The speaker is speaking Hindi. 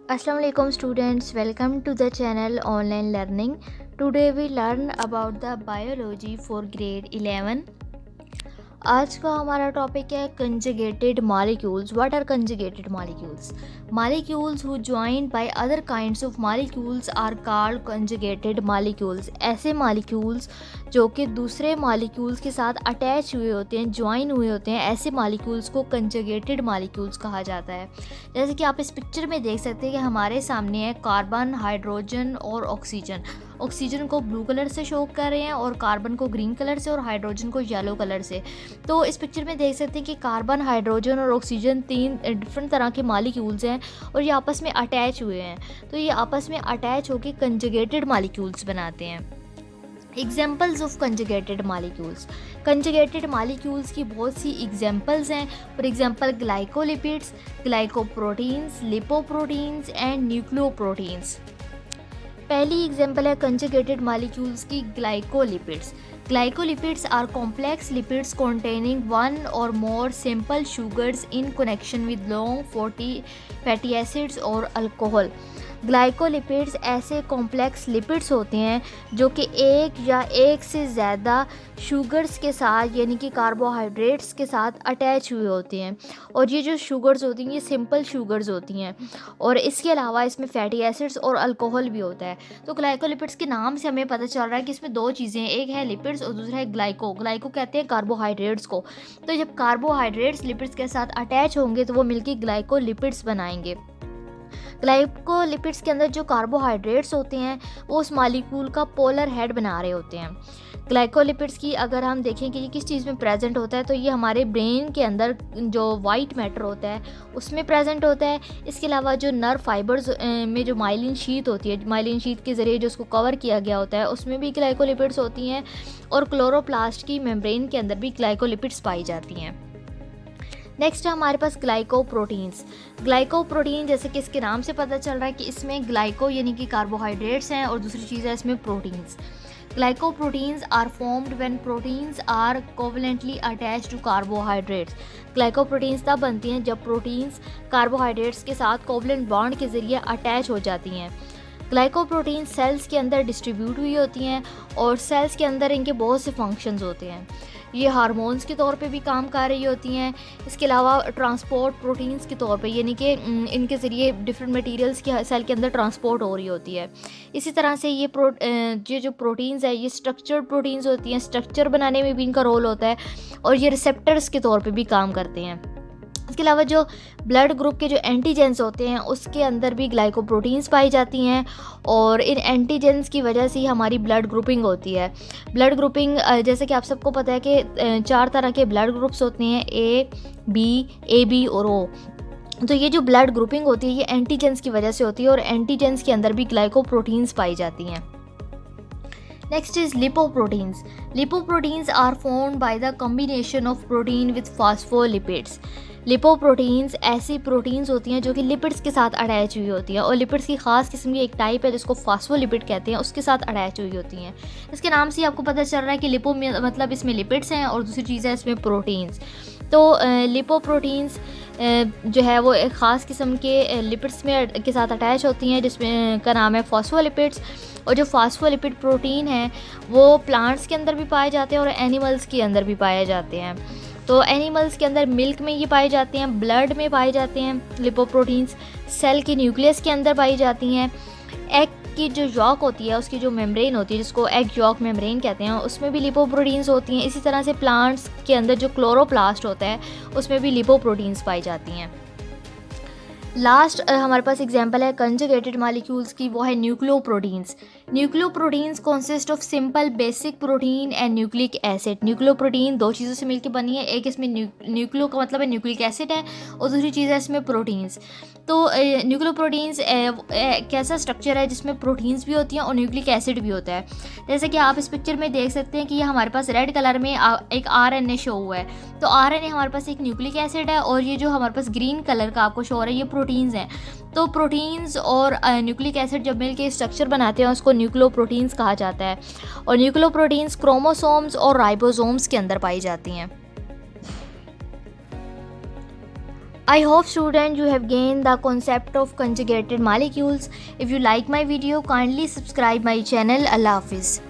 Assalamualaikum students, welcome to the channel Online Learning. Today we learn about the biology for grade 11. आज का हमारा टॉपिक है conjugated molecules. What are conjugated molecules? Molecules who joined by other kinds of molecules are called conjugated molecules. ऐसे मॉलिक्यूल्स जो कि दूसरे मॉलिक्यूल्स के साथ अटैच हुए होते हैं, ज्वाइन हुए होते हैं, ऐसे मॉलिक्यूल्स को कंजुगेटेड मॉलिक्यूल्स कहा जाता है. जैसे कि आप इस पिक्चर में देख सकते हैं कि हमारे सामने है कार्बन, हाइड्रोजन और ऑक्सीजन. ऑक्सीजन को ब्लू कलर से शो कर रहे हैं और कार्बन को ग्रीन कलर से और हाइड्रोजन को येलो कलर से. तो इस पिक्चर में देख सकते हैं कि कार्बन, हाइड्रोजन और ऑक्सीजन तीन डिफरेंट तरह के मॉलिक्यूल्स हैं और ये आपस में अटैच हुए हैं. तो ये आपस में अटैच होकर कंजुगेटेड मॉलिक्यूल्स बनाते हैं. Examples of conjugated molecules. Conjugated molecules की बहुत सी एग्जाम्पल्स हैं. For example glycolipids, glycoproteins, lipoproteins and nucleoproteins. पहली एग्जाम्पल है कंजुगेटेड मॉलिक्यूल्स की glycolipids. Glycolipids are complex lipids containing one or more simple sugars in connection with long fatty acids or alcohol. Glycolipids ऐसे कॉम्प्लेक्स लिपिड्स होते हैं जो कि एक या एक से ज़्यादा शुगर्स के साथ यानी कि कार्बोहाइड्रेट्स के साथ अटैच हुए होते हैं. और ये जो शुगर्स होती हैं ये सिंपल शुगर्स होती हैं और इसके अलावा इसमें फैटी एसिड्स और अल्कोहल भी होता है. तो ग्लाइकोलिपिड्स के नाम से हमें पता चल रहा है कि इसमें दो चीज़ें हैं, एक है लिपिड्स और दूसरा है ग्लाइको. ग्लाइको कहते हैं कार्बोहाइड्रेट्स को. तो जब कार्बोहाइड्रेट्स लिपिड्स के साथ अटैच होंगे तो वो मिलकर ग्लाइकोलिपिड्स बनाएंगे. ग्लाइकोलिपिड्स के अंदर जो कार्बोहाइड्रेट्स होते हैं वो उस मॉलिक्यूल का पोलर हेड बना रहे होते हैं. ग्लाइकोलिपिड्स की अगर हम देखें कि ये किस चीज़ में प्रेजेंट होता है तो ये हमारे ब्रेन के अंदर जो वाइट मैटर होता है उसमें प्रेजेंट होता है. इसके अलावा जो नर्व फाइबर्स में जो माइलिन शीथ होती है, माइलिन शीथ के ज़रिए जो उसको कवर किया गया होता है उसमें भी ग्लाइकोलिपिड्स होती हैं. और क्लोरोप्लास्ट की मेम्ब्रेन के अंदर भी ग्लाइकोलिपिड्स पाई जाती हैं. नेक्स्ट है हमारे पास ग्लाइकोप्रोटीन्स. ग्लाइकोप्रोटीन जैसे कि इसके नाम से पता चल रहा है कि इसमें ग्लाइको यानी कि कार्बोहाइड्रेट्स हैं और दूसरी चीज़ है इसमें proteins. Glycoproteins are formed when proteins are covalently attached to carbohydrates. Glycoproteins तब बनती हैं जब प्रोटीन्स कार्बोहाइड्रेट्स के साथ कोवलेंट बॉन्ड के ज़रिए अटैच हो जाती हैं. ग्लाइकोप्रोटीन सेल्स के अंदर डिस्ट्रीब्यूट हुई होती हैं और सेल्स के अंदर इनके बहुत से फंक्शंस होते हैं. ये हार्मोन्स के तौर पे भी काम कर रही होती हैं. इसके अलावा ट्रांसपोर्ट प्रोटीन्स के तौर पे यानी कि इनके ज़रिए डिफरेंट मटेरियल्स की सेल के अंदर ट्रांसपोर्ट हो रही होती है. इसी तरह से ये जो प्रोटीन्स है ये स्ट्रक्चर्ड प्रोटीन्स होती हैं. स्ट्रक्चर बनाने में भी इनका रोल होता है और ये रिसेप्टर्स के तौर पे भी काम करते हैं. इसके अलावा जो ब्लड ग्रुप के जो एंटीजेंस होते हैं उसके अंदर भी ग्लाइकोप्रोटीन्स पाई जाती हैं और इन एंटीजेंस की वजह से ही हमारी ब्लड ग्रुपिंग होती है. ब्लड ग्रुपिंग जैसे कि आप सबको पता है कि 4 तरह के ब्लड ग्रुप्स होते हैं, ए बी और ओ. तो ये जो ब्लड ग्रुपिंग होती है ये एंटीजेंस की वजह से होती है और एंटीजेंस के अंदर भी ग्लाइकोप्रोटीन्स पाई जाती हैं. Next is lipoproteins. Lipoproteins are formed by the combination of protein with phospholipids. Lipoproteins ऐसी प्रोटीन्स होती हैं जो कि लिपिड्स के साथ अटैच हुई होती है और लिपिड्स की खास किस्म की एक टाइप है जिसको फॉस्फोलिपिड कहते हैं, उसके साथ अटैच हुई होती हैं. इसके नाम से आपको पता चल रहा है कि लिपो मतलब इसमें लिपिड्स हैं और दूसरी चीज़ है इसमें प्रोटीन्स. तो लिपोप्रोटीन्स जो है वो एक ख़ास किस्म के लिपिड्स में के साथ अटैच होती हैं जिसमें का नाम है फॉस्फोलिपिड्स. और जो फॉस्फोलिपिड प्रोटीन है वो प्लांट्स के अंदर भी पाए जाते हैं और एनिमल्स के अंदर भी पाए जाते हैं. तो एनिमल्स के अंदर मिल्क में ये पाए जाते हैं, ब्लड में पाए जाते हैं लिपोप्रोटीन्स, सेल के न्यूक्लियस के अंदर पाई जाती हैं. एग की जो यॉक होती है उसकी जो मेम्ब्रेन होती है जिसको एग यॉक मेम्ब्रेन कहते हैं उसमें भी लिपोप्रोटीन्स होती हैं. इसी तरह से प्लांट्स के अंदर जो क्लोरोप्लास्ट होता है उसमें भी लिपोप्रोटीन्स पाई जाती हैं. लास्ट हमारे पास एग्जांपल है कंजुगेटेड मॉलिक्यूल्स की, वो है nucleoproteins. Nucleoproteins consist of simple basic protein and nucleic acid. Nucleoprotein दो चीज़ों से मिलकर बनी है, एक इसमें न्यूक्लियो का मतलब है न्यूक्लिक एसिड है और दूसरी चीज़ है इसमें प्रोटीन्स. तो न्यूक्लियोप्रोटीन्स कैसा स्ट्रक्चर है जिसमें प्रोटीन्स भी होती हैं और न्यूक्लिक एसिड भी होता है. जैसे कि आप इस पिक्चर में देख सकते हैं कि ये हमारे पास रेड कलर में एक RNA शो हुआ है. तो RNA हमारे पास एक न्यूक्लिक एसिड है और ये जो हमारे पास ग्रीन कलर का आपको शो हो रहा है ये प्रोटीन्स हैं. तो प्रोटीन्स और न्यूक्लिक एसिड जब मिलकर स्ट्रक्चर बनाते हैं उसको न्यूक्लियोप्रोटीन्स कहा जाता है. और न्यूक्लियोप्रोटीन्स क्रोमोसोम्स और राइबोसोम्स के अंदर पाई जाती हैं. I hope student you have gained the concept of conjugated molecules. If you like my video, kindly subscribe my channel. Allah Hafiz.